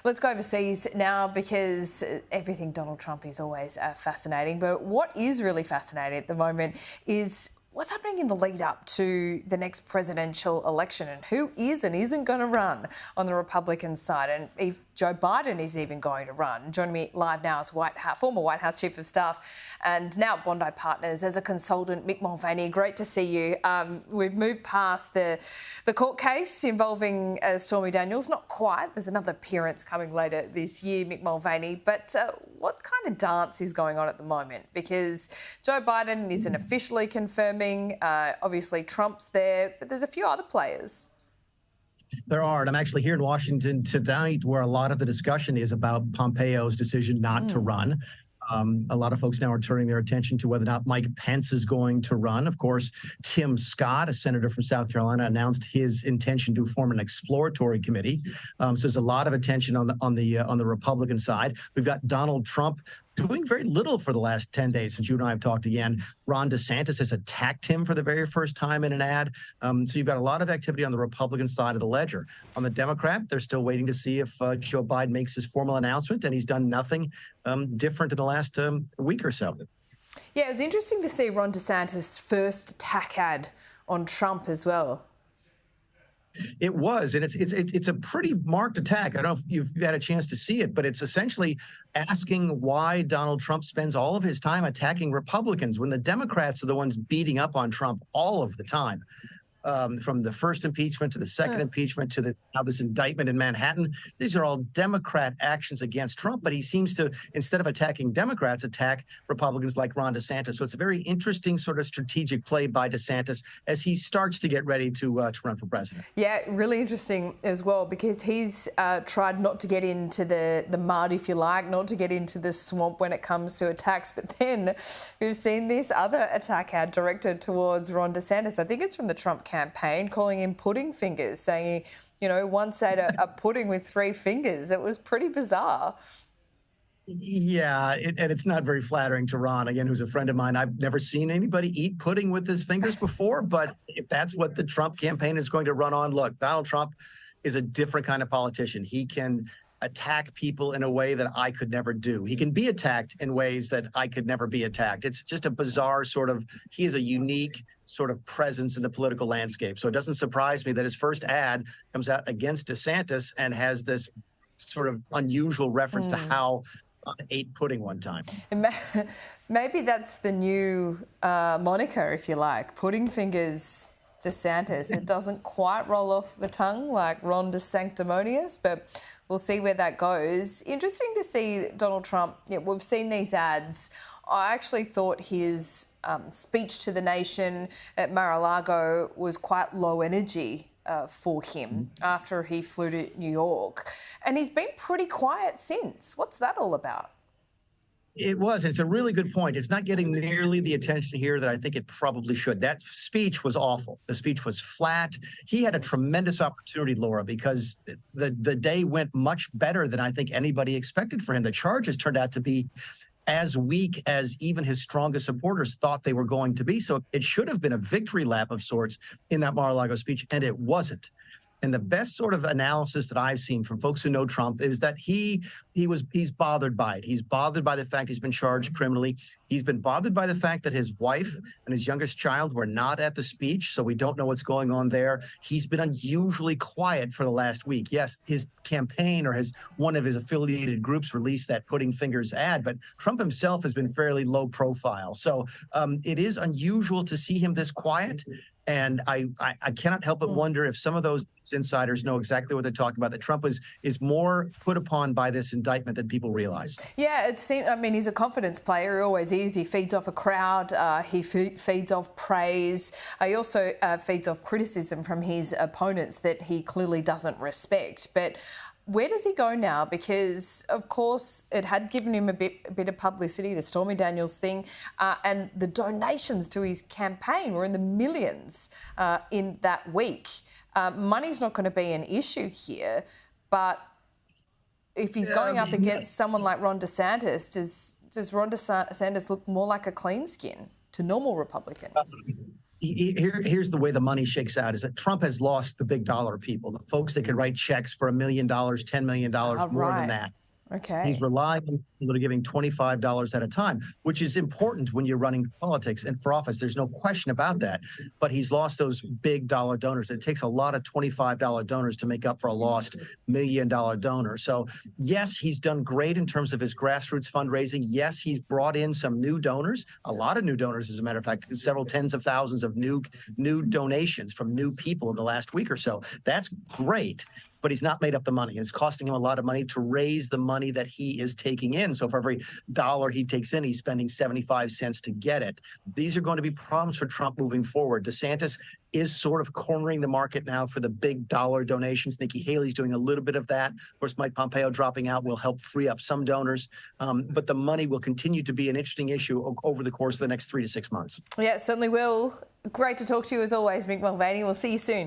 Let's go overseas now because everything Donald Trump is always fascinating. But what is really fascinating at the moment is what's happening in the lead up to the next presidential election and who is and isn't going to run on the Republican side, and if Joe Biden is even going to run. Joining me live now is former White House Chief of Staff and now Bondi Partners as a consultant, Mick Mulvaney. Great to see you. We've moved past the court case involving Stormy Daniels. Not quite. There's another appearance coming later this year, Mick Mulvaney. But what kind of dance is going on at the moment? Because Joe Biden isn't officially confirming. Obviously, Trump's there, but there's a few other players. There are, and I'm actually here in Washington tonight where a lot of the discussion is about Pompeo's decision not to run. A lot of folks now are turning their attention to whether or not Mike Pence is going to run. Of course, Tim Scott, a senator from South Carolina, announced his intention to form an exploratory committee. So there's a lot of attention on the Republican side. We've got Donald Trump doing very little for the last 10 days since you and I have talked again. Ron DeSantis has attacked him for the very first time in an ad. So you've got a lot of activity on the Republican side of the ledger. On the Democrat, they're still waiting to see if Joe Biden makes his formal announcement, and he's done nothing different in the last week or so. Yeah, it was interesting to see Ron DeSantis' first attack ad on Trump as well. It was, and it's a pretty marked attack. I don't know if you've had a chance to see it, but it's essentially asking why Donald Trump spends all of his time attacking Republicans when the Democrats are the ones beating up on Trump all of the time. From the first impeachment to the second impeachment to now this indictment in Manhattan. These are all Democrat actions against Trump, but he seems to, instead of attacking Democrats, attack Republicans like Ron DeSantis. So it's a very interesting sort of strategic play by DeSantis as he starts to get ready to run for president. Yeah, really interesting as well, because he's tried not to get into the mud, if you like, not to get into the swamp when it comes to attacks. But then we've seen this other attack ad directed towards Ron DeSantis. I think it's from the Trump campaign, calling him pudding fingers, saying, you know, once ate a pudding with 3 fingers. It was pretty bizarre. Yeah, and it's not very flattering to Ron, again, who's a friend of mine. I've never seen anybody eat pudding with his fingers before, but if that's what the Trump campaign is going to run on, look, Donald Trump is a different kind of politician. He can attack people in a way that I could never do. He can be attacked in ways that I could never be attacked. It's just a bizarre sort of, he is a unique sort of presence in the political landscape. So it doesn't surprise me that his first ad comes out against DeSantis and has this sort of unusual reference to how ate pudding one time. Maybe that's the new moniker, if you like, pudding fingers DeSantis. It doesn't quite roll off the tongue like Ron DeSanctimonious, but we'll see where that goes. Interesting to see Donald Trump. Yeah, we've seen these ads. I actually thought his speech to the nation at Mar-a-Lago was quite low energy for him after he flew to New York. And he's been pretty quiet since. What's that all about? It was. It's a really good point. It's not getting nearly the attention here that I think it probably should. That speech was awful. The speech was flat. He had a tremendous opportunity, Laura, because the day went much better than I think anybody expected for him. The charges turned out to be as weak as even his strongest supporters thought they were going to be. So it should have been a victory lap of sorts in that Mar-a-Lago speech, and it wasn't. And the best sort of analysis that I've seen from folks who know Trump is that he's bothered by it. He's bothered by the fact he's been charged criminally. He's been bothered by the fact that his wife and his youngest child were not at the speech, so we don't know what's going on there. He's been unusually quiet for the last week. Yes, his campaign or one of his affiliated groups released that pudding fingers ad, but Trump himself has been fairly low profile. So it is unusual to see him this quiet. And I cannot help but wonder if some of those insiders know exactly what they're talking about, that Trump is more put upon by this indictment than people realize. Yeah, it seems, I mean, he's a confidence player. He always is. He feeds off a crowd. He feeds off praise. He also feeds off criticism from his opponents that he clearly doesn't respect. But where does he go now? Because, of course, it had given him a bit of publicity, the Stormy Daniels thing, and the donations to his campaign were in the millions in that week. Money's not going to be an issue here, but if he's going up against someone like Ron DeSantis, does Ron DeSantis look more like a clean skin to normal Republicans? Here's the way the money shakes out: is that Trump has lost the big dollar people, the folks that could write checks for $1 million, $10 million, more than that. Okay. He's relying on people that are giving $25 at a time, which is important when you're running politics and for office. There's no question about that. But he's lost those big dollar donors. It takes a lot of $25 donors to make up for a lost $1 million donor. So, yes, he's done great in terms of his grassroots fundraising. Yes, he's brought in some new donors, a lot of new donors, as a matter of fact, several tens of thousands of new donations from new people in the last week or so. That's great. But he's not made up the money. It's costing him a lot of money to raise the money that he is taking in. So for every dollar he takes in, he's spending 75 cents to get it. These are going to be problems for Trump moving forward. DeSantis is sort of cornering the market now for the big dollar donations. Nikki Haley's doing a little bit of that. Of course, Mike Pompeo dropping out will help free up some donors. But the money will continue to be an interesting issue over the course of the next 3 to 6 months. Yeah, it certainly will. Great to talk to you as always, Mick Mulvaney. We'll see you soon.